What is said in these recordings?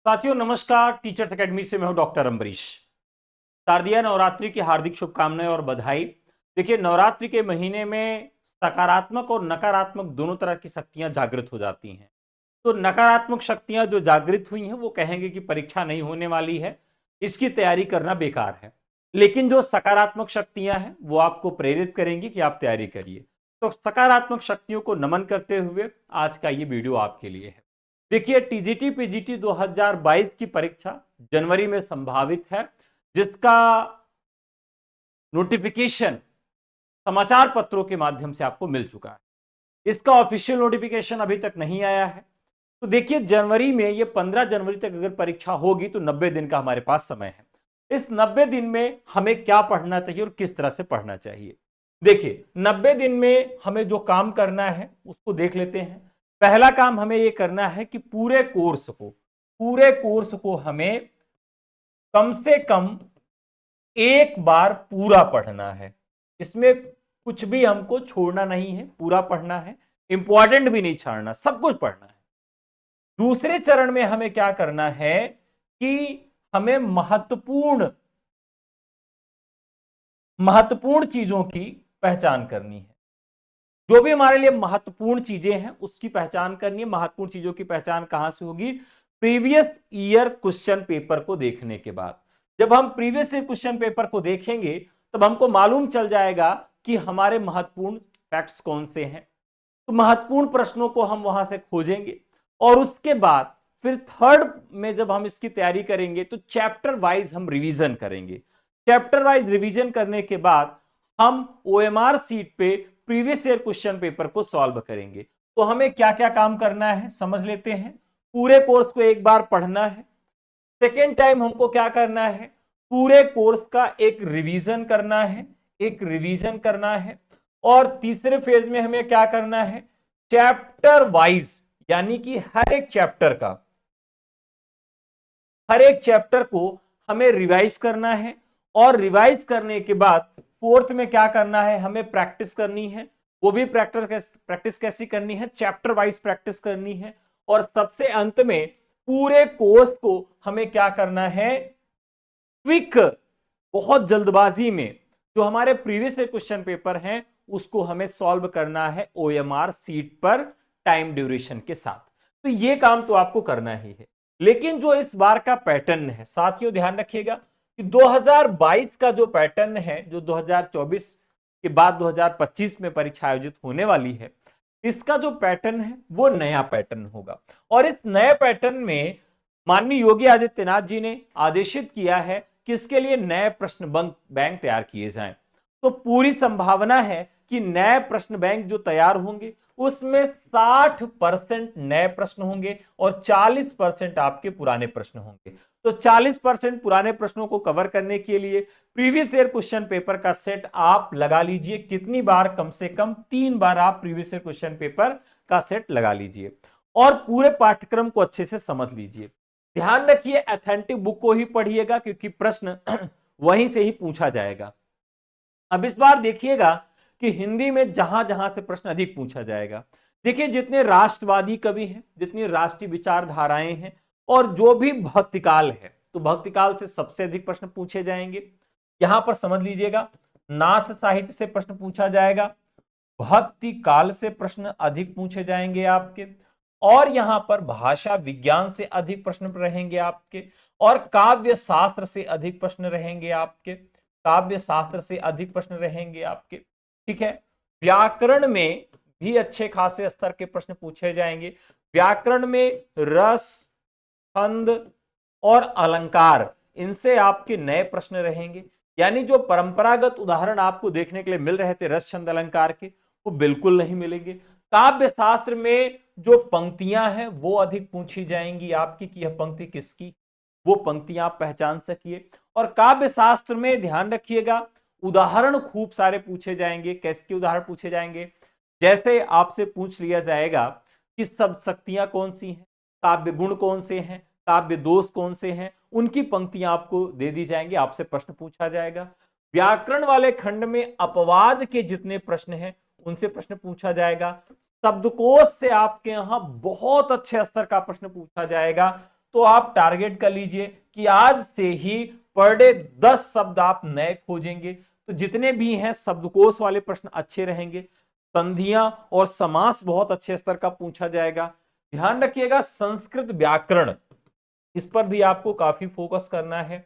साथियों नमस्कार। Teachers academy से मैं हूं डॉक्टर अम्बरीश। शारदीय नवरात्रि की हार्दिक शुभकामनाएं और बधाई। देखिए, नवरात्रि के महीने में सकारात्मक और नकारात्मक दोनों तरह की शक्तियां जागृत हो जाती हैं। तो नकारात्मक शक्तियां जो जागृत हुई हैं वो कहेंगे कि परीक्षा नहीं होने वाली है, इसकी तैयारी करना बेकार है। लेकिन जो सकारात्मक शक्तियां हैं वो आपको प्रेरित करेंगी कि आप तैयारी करिए। तो सकारात्मक शक्तियों को नमन करते हुए आज का ये वीडियो आपके लिए है। देखिए, टीजीटी पीजीटी 2022 की परीक्षा जनवरी में संभावित है, जिसका नोटिफिकेशन समाचार पत्रों के माध्यम से आपको मिल चुका है। इसका ऑफिशियल नोटिफिकेशन अभी तक नहीं आया है। तो देखिए, जनवरी में ये 15 जनवरी तक अगर परीक्षा होगी तो 90 दिन का हमारे पास समय है। इस 90 दिन में हमें क्या पढ़ना चाहिए और किस तरह से पढ़ना चाहिए। देखिए, 90 दिन में हमें जो काम करना है उसको देख लेते हैं। पहला काम हमें यह करना है कि पूरे कोर्स को हमें कम से कम एक बार पूरा पढ़ना है। इसमें कुछ भी हमको छोड़ना नहीं है, पूरा पढ़ना है। इंपॉर्टेंट भी नहीं छाड़ना, सब कुछ पढ़ना है। दूसरे चरण में हमें क्या करना है कि हमें महत्वपूर्ण चीजों की पहचान करनी है। जो भी हमारे लिए महत्वपूर्ण चीजें हैं उसकी पहचान करनी है। महत्वपूर्ण चीजों की पहचान कहां से होगी? प्रीवियस ईयर क्वेश्चन पेपर को देखने के बाद। जब हम प्रीवियस ईयर क्वेश्चन पेपर को देखेंगे तब हमको मालूम चल जाएगा कि हमारे महत्वपूर्ण फैक्ट्स कौन से हैं। तो महत्वपूर्ण प्रश्नों को हम वहां से खोजेंगे और उसके बाद फिर थर्ड में जब हम इसकी तैयारी करेंगे तो चैप्टर वाइज हम रिवीजन करेंगे। चैप्टर वाइज रिवीजन करने के बाद हम ओएमआर सीट पे प्रीवियस ईयर क्वेश्चन पेपर को सॉल्व करेंगे। तो हमें क्या क्या काम करना है समझ लेते हैं। पूरे कोर्स को एक बार पढ़ना है। सेकेंड टाइम हमको क्या करना है? पूरे कोर्स का एक रिवीजन करना है। और तीसरे फेज में हमें क्या करना है? चैप्टर वाइज, यानी कि हर एक चैप्टर को हमें रिवाइज करना है। और रिवाइज करने के बाद फोर्थ में क्या करना है? हमें प्रैक्टिस करनी है। वो भी प्रैक्टिस कैसी करनी है? चैप्टर वाइज प्रैक्टिस करनी है। और सबसे अंत में पूरे कोर्स को हमें क्या करना है? क्विक, बहुत जल्दबाजी में जो हमारे प्रीवियस क्वेश्चन पेपर हैं उसको हमें सॉल्व करना है ओएमआर सीट पर टाइम ड्यूरेशन के साथ। तो ये काम तो आपको करना ही है। लेकिन जो इस बार का पैटर्न है साथियों, ध्यान रखिएगा कि 2022 का जो पैटर्न है, जो 2024 के बाद 2025 में परीक्षा आयोजित होने वाली है, इसका जो पैटर्न है वो नया पैटर्न होगा। और इस नए पैटर्न में माननीय योगी आदित्यनाथ जी ने आदेशित किया है कि इसके लिए नए प्रश्न बैंक तैयार किए जाएं। तो पूरी संभावना है कि नए प्रश्न बैंक जो तैयार होंगे उसमें 60% नए प्रश्न होंगे और 40% आपके पुराने प्रश्न होंगे। तो 40% पुराने प्रश्नों को कवर करने के लिए प्रीवियस ईयर क्वेश्चन पेपर का सेट आप लगा लीजिए। कितनी बार? कम से कम 3 बार आप प्रीवियस ईयर क्वेश्चन पेपर का सेट लगा लीजिए और पूरे पाठ्यक्रम को अच्छे से समझ लीजिए। ध्यान रखिए, ऑथेंटिक बुक को ही पढ़िएगा क्योंकि प्रश्न वहीं से ही पूछा जाएगा। अब इस बार देखिएगा कि हिंदी में जहां जहां से प्रश्न अधिक पूछा जाएगा। देखिए, जितने राष्ट्रवादी कवि हैं, जितनी राष्ट्रीय विचारधाराएं हैं और जो भी भक्तिकाल है, तो भक्तिकाल से सबसे अधिक प्रश्न पूछे जाएंगे। यहां पर समझ लीजिएगा, नाथ साहित्य से प्रश्न पूछा जाएगा, भक्ति काल से प्रश्न अधिक पूछे जाएंगे आपके, और यहां पर भाषा विज्ञान से अधिक प्रश्न रहेंगे आपके, और काव्य शास्त्र से अधिक प्रश्न रहेंगे आपके, ठीक है। व्याकरण में भी अच्छे खासे स्तर के प्रश्न पूछे जाएंगे। व्याकरण में रस, छंद और अलंकार, इनसे आपके नए प्रश्न रहेंगे। यानी जो परंपरागत उदाहरण आपको देखने के लिए मिल रहे थे रस, छंद, अलंकार के, वो बिल्कुल नहीं मिलेंगे। काव्य शास्त्र में जो पंक्तियां हैं वो अधिक पूछी जाएंगी आपकी कि यह पंक्ति किसकी, वो पंक्तियां आप पहचान सकिए। और काव्य शास्त्र में ध्यान रखिएगा, उदाहरण खूब सारे पूछे जाएंगे। कैसे उदाहरण पूछे जाएंगे? जैसे आपसे पूछ लिया जाएगा कि सब शक्तियां कौन सी हैं, काव्य गुण कौन से हैं, काव्य दोष कौन से हैं, उनकी पंक्तियां आपको दे दी जाएंगी, आपसे प्रश्न पूछा जाएगा। व्याकरण वाले खंड में अपवाद के जितने प्रश्न हैं उनसे प्रश्न पूछा जाएगा। शब्दकोश से आपके यहां बहुत अच्छे स्तर का प्रश्न पूछा जाएगा। तो आप टारगेट कर लीजिए कि आज से ही पर डे 10 शब्द आप नए खोजेंगे। तो जितने भी हैं शब्दकोश वाले प्रश्न अच्छे रहेंगे, संधियां और समास बहुत अच्छे स्तर का पूछा जाएगा। ध्यान रखिएगा संस्कृत व्याकरण, इस पर भी आपको काफी फोकस करना है।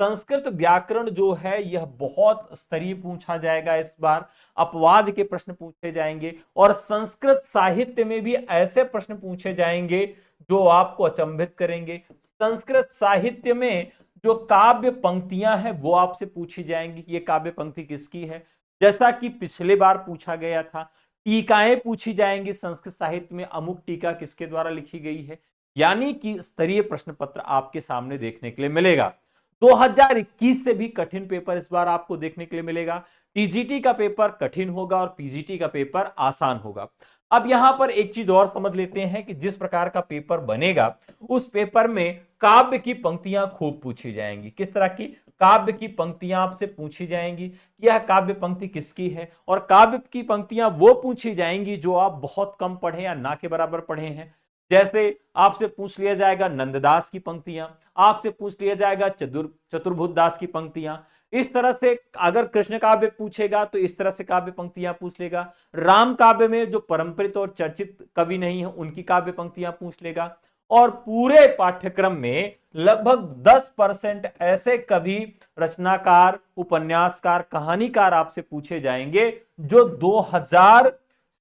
संस्कृत व्याकरण जो है यह बहुत स्तरीय पूछा जाएगा इस बार, अपवाद के प्रश्न पूछे जाएंगे और संस्कृत साहित्य में भी ऐसे प्रश्न पूछे जाएंगे जो आपको अचंभित करेंगे। संस्कृत साहित्य में जो काव्य पंक्तियां हैं वो आपसे पूछी जाएंगी, ये काव्य पंक्ति किसकी है, जैसा कि पिछले बार पूछा गया था। टीकाएं पूछी जाएंगी संस्कृत साहित्य में, अमुक टीका किसके द्वारा लिखी गई है, यानी कि स्तरीय प्रश्न पत्र आपके सामने देखने के लिए मिलेगा। 2021 से भी कठिन पेपर इस बार आपको देखने के लिए मिलेगा। टीजीटी का पेपर कठिन होगा और पीजीटी का पेपर आसान होगा। अब यहां पर एक चीज और समझ लेते हैं कि जिस प्रकार का पेपर बनेगा उस पेपर में काव्य की पंक्तियां खूब पूछी जाएंगी। किस तरह की काव्य की पंक्तियां आपसे पूछी जाएंगी कि यह काव्य पंक्ति किसकी है, और काव्य की पंक्तियां वो पूछी जाएंगी जो आप बहुत कम पढ़े या ना के बराबर पढ़े हैं। जैसे आपसे पूछ लिया जाएगा नंददास की पंक्तियां, आपसे पूछ लिया जाएगा चतुर्भुज दास की पंक्तियां। इस तरह से अगर कृष्ण काव्य पूछेगा तो इस तरह से काव्य पंक्तियां पूछ लेगा। राम काव्य में जो परंपरित और चर्चित कवि नहीं है उनकी काव्य पंक्तियां पूछ लेगा। और पूरे पाठ्यक्रम में लगभग 10% ऐसे कवि, रचनाकार, उपन्यासकार, कहानीकार आपसे पूछे जाएंगे जो 2000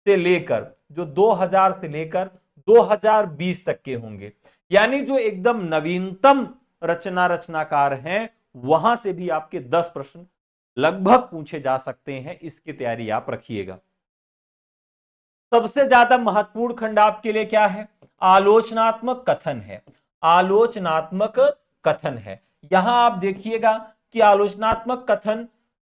से लेकर 2020 तक के होंगे, यानी जो एकदम नवीनतम रचनाकार हैं वहां से भी आपके 10 प्रश्न लगभग पूछे जा सकते हैं। इसकी तैयारी आप रखिएगा। सबसे ज्यादा महत्वपूर्ण खंड आपके लिए क्या है? आलोचनात्मक कथन है। आलोचनात्मक कथन है। यहां आप देखिएगा कि आलोचनात्मक कथन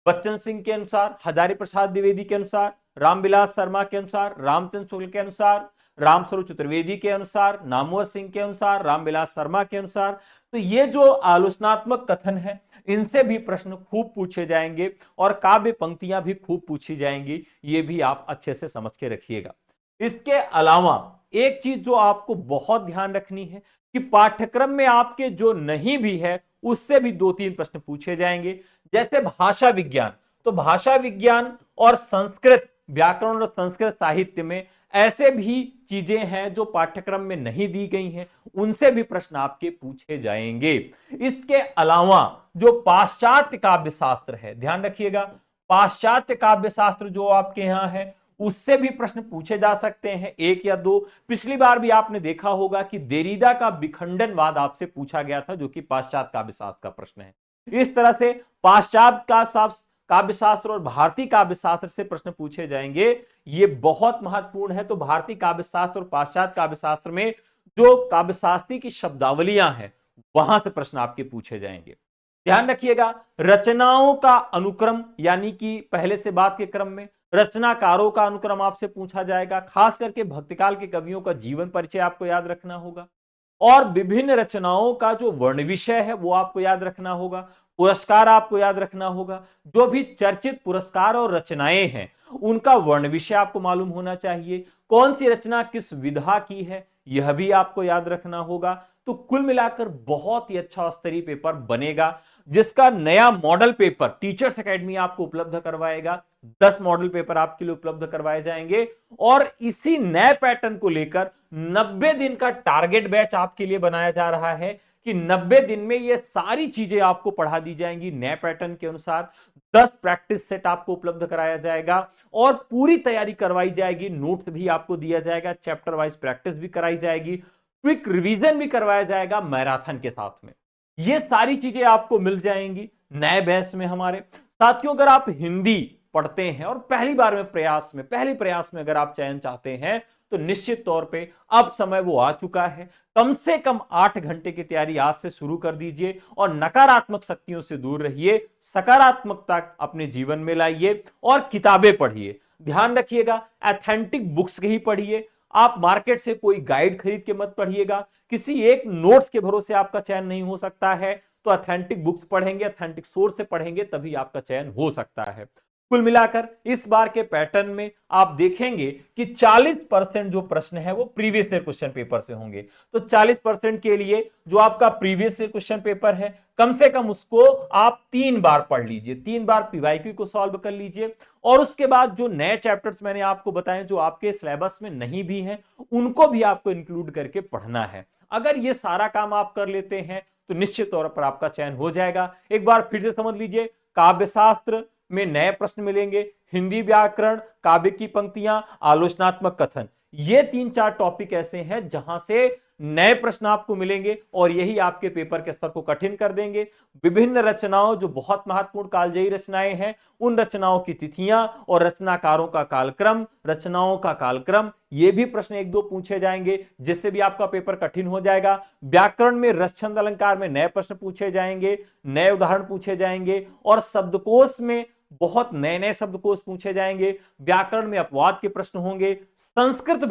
बच्चन सिंह के अनुसार, हजारी प्रसाद द्विवेदी के अनुसार, रामविलास शर्मा के अनुसार, रामचंद्र शुक्ल के अनुसार, रामस्वरूप चतुर्वेदी के अनुसार, नामवर सिंह के अनुसार, रामविलास शर्मा के अनुसार, तो ये जो आलोचनात्मक कथन है इनसे भी प्रश्न खूब पूछे जाएंगे और काव्य पंक्तियां भी खूब पूछी जाएंगी। ये भी आप अच्छे से समझ के रखिएगा। इसके अलावा एक चीज जो आपको बहुत ध्यान रखनी है कि पाठ्यक्रम में आपके जो नहीं भी है उससे भी 2-3 प्रश्न पूछे जाएंगे। जैसे भाषा विज्ञान, तो भाषा विज्ञान और संस्कृत व्याकरण और संस्कृत साहित्य में ऐसे भी चीजें हैं जो पाठ्यक्रम में नहीं दी गई हैं, उनसे भी प्रश्न आपके पूछे जाएंगे। इसके अलावा जो पाश्चात्य काव्य शास्त्र है, ध्यान रखिएगा, पाश्चात्य काव्य शास्त्र जो आपके यहां है उससे भी प्रश्न पूछे जा सकते हैं, 1 या 2। पिछली बार भी आपने देखा होगा कि देरीदा का विखंडनवाद आपसे पूछा गया था, जो कि पाश्चात्य काव्य शास्त्र का प्रश्न है। इस तरह से पाश्चात्य का काव्य शास्त्र और भारतीय काव्य शास्त्र से प्रश्न पूछे जाएंगे, ये बहुत महत्वपूर्ण है। तो भारतीय काव्य शास्त्र और पाश्चात्य काव्य शास्त्र में जो काव्य शास्त्री की शब्दावलियां हैं वहां से प्रश्न आपके पूछे जाएंगे। ध्यान रखिएगा रचनाओं का अनुक्रम, यानी कि पहले से बाद के क्रम में रचनाकारों का अनुक्रम आपसे पूछा जाएगा। खास करके भक्तिकाल के कवियों का जीवन परिचय आपको याद रखना होगा और विभिन्न रचनाओं का जो वर्ण विषय है वो आपको याद रखना होगा। पुरस्कार आपको याद रखना होगा, जो भी चर्चित पुरस्कार और रचनाएं हैं उनका वर्ण विषय आपको मालूम होना चाहिए। कौन सी रचना किस विधा की है यह भी आपको याद रखना होगा। तो कुल मिलाकर बहुत ही अच्छा स्तरीय पेपर बनेगा, जिसका नया मॉडल पेपर टीचर्स एकेडमी आपको उपलब्ध करवाएगा। 10 मॉडल पेपर आपके लिए उपलब्ध करवाए जाएंगे और इसी नए पैटर्न को लेकर 90 दिन का टारगेट बैच आपके लिए बनाया जा रहा है कि 90 दिन में ये सारी चीजें आपको पढ़ा दी जाएंगी नए पैटर्न के अनुसार। 10 प्रैक्टिस सेट आपको उपलब्ध कराया जाएगा और पूरी तैयारी करवाई जाएगी। नोट्स भी आपको दिया जाएगा, चैप्टर वाइज प्रैक्टिस भी कराई जाएगी, क्विक रिवीजन भी करवाया जाएगा मैराथन के साथ में। ये सारी चीजें आपको मिल जाएंगी नए बैच में हमारे साथियों। अगर आप हिंदी पढ़ते हैं और पहली प्रयास में अगर आप चयन चाहते हैं तो निश्चित तौर पे अब समय वो आ चुका है। कम से कम 8 घंटे की तैयारी आज से शुरू कर दीजिए और नकारात्मक शक्तियों से दूर रहिए, सकारात्मकता अपने जीवन में लाइए और किताबें पढ़िए। ध्यान रखिएगा ऑथेंटिक बुक्स ही पढ़िए। आप मार्केट से कोई गाइड खरीद के मत पढ़िएगा, किसी एक नोट्स के भरोसे आपका चयन नहीं हो सकता है। तो ऑथेंटिक बुक्स पढ़ेंगे, ऑथेंटिक सोर्स से पढ़ेंगे, तभी आपका चयन हो सकता है। कुल मिलाकर इस बार के पैटर्न में आप देखेंगे कि 40% जो प्रश्न है वो प्रीवियस ईयर क्वेश्चन पेपर से होंगे। तो 40% के लिए जो आपका प्रीवियस ईयर क्वेश्चन पेपर है कम से कम उसको आप 3 बार पढ़ लीजिए, 3 बार पीवाईक्यू को सॉल्व कर लीजिए, और उसके बाद जो नए चैप्टर्स मैंने आपको बताए जो आपके सिलेबस में नहीं भी हैं उनको भी आपको इंक्लूड करके पढ़ना है। अगर ये सारा काम आप कर लेते हैं तो निश्चित तौर पर आपका चयन हो जाएगा। एक बार फिर से समझ लीजिए, काव्य शास्त्र में नए प्रश्न मिलेंगे, हिंदी व्याकरण, काव्य की पंक्तियां, आलोचनात्मक कथन, ये 3-4 टॉपिक ऐसे हैं जहां से नए प्रश्न आपको मिलेंगे और यही आपके पेपर के स्तर को कठिन कर देंगे। विभिन्न रचनाओं जो बहुत महत्वपूर्ण कालजयी रचनाएं हैं उन रचनाओं की तिथियां और रचनाकारों का कालक्रम, रचनाओं का कालक्रम, ये भी प्रश्न 1-2 पूछे जाएंगे जिससे भी आपका पेपर कठिन हो जाएगा। व्याकरण में रस छंद अलंकार में नए प्रश्न पूछे जाएंगे, नए उदाहरण पूछे जाएंगे, और शब्दकोश में बहुत नए नए शब्दकोश पूछे जाएंगे। व्याकरण में अपवाद के प्रश्न होंगे। संस्कृत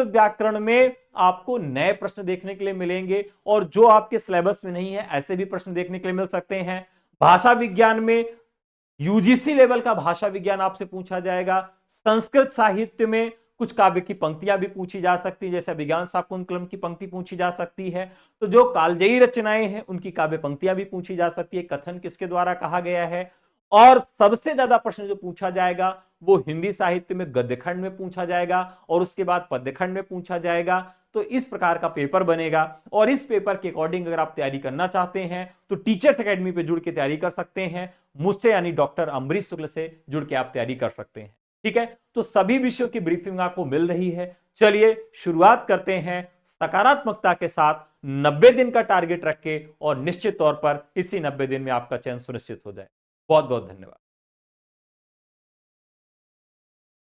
व्याकरण में आपको नए प्रश्न देखने के लिए मिलेंगे और जो आपके सिलेबस में नहीं है ऐसे भी प्रश्न देखने के लिए मिल सकते हैं। भाषा विज्ञान में यूजीसी लेवल का भाषा विज्ञान आपसे पूछा जाएगा। संस्कृत साहित्य में कुछ काव्य की पंक्तियां भी पूछी जा सकती है, जैसे विज्ञान शाकुंतलम की पंक्ति पूछी जा सकती है। तो जो कालजयी रचनाएं हैं उनकी काव्य पंक्तियां भी पूछी जा सकती है, कथन किसके द्वारा कहा गया है। और सबसे ज्यादा प्रश्न जो पूछा जाएगा वो हिंदी साहित्य में गद्यखंड में पूछा जाएगा और उसके बाद पद्यखंड में पूछा जाएगा। तो इस प्रकार का पेपर बनेगा और इस पेपर के अकॉर्डिंग अगर आप तैयारी करना चाहते हैं तो टीचर्स एकेडमी पे जुड़ के तैयारी कर सकते हैं, मुझसे यानी डॉक्टर अमरीश शुक्ल से जुड़ के आप तैयारी कर सकते हैं। ठीक है, तो सभी विषयों की ब्रीफिंग आपको मिल रही है। चलिए शुरुआत करते हैं सकारात्मकता के साथ, 90 दिन का टारगेट रख के, और निश्चित तौर पर इसी 90 दिन में आपका चयन सुनिश्चित हो जाए। बहुत बहुत धन्यवाद।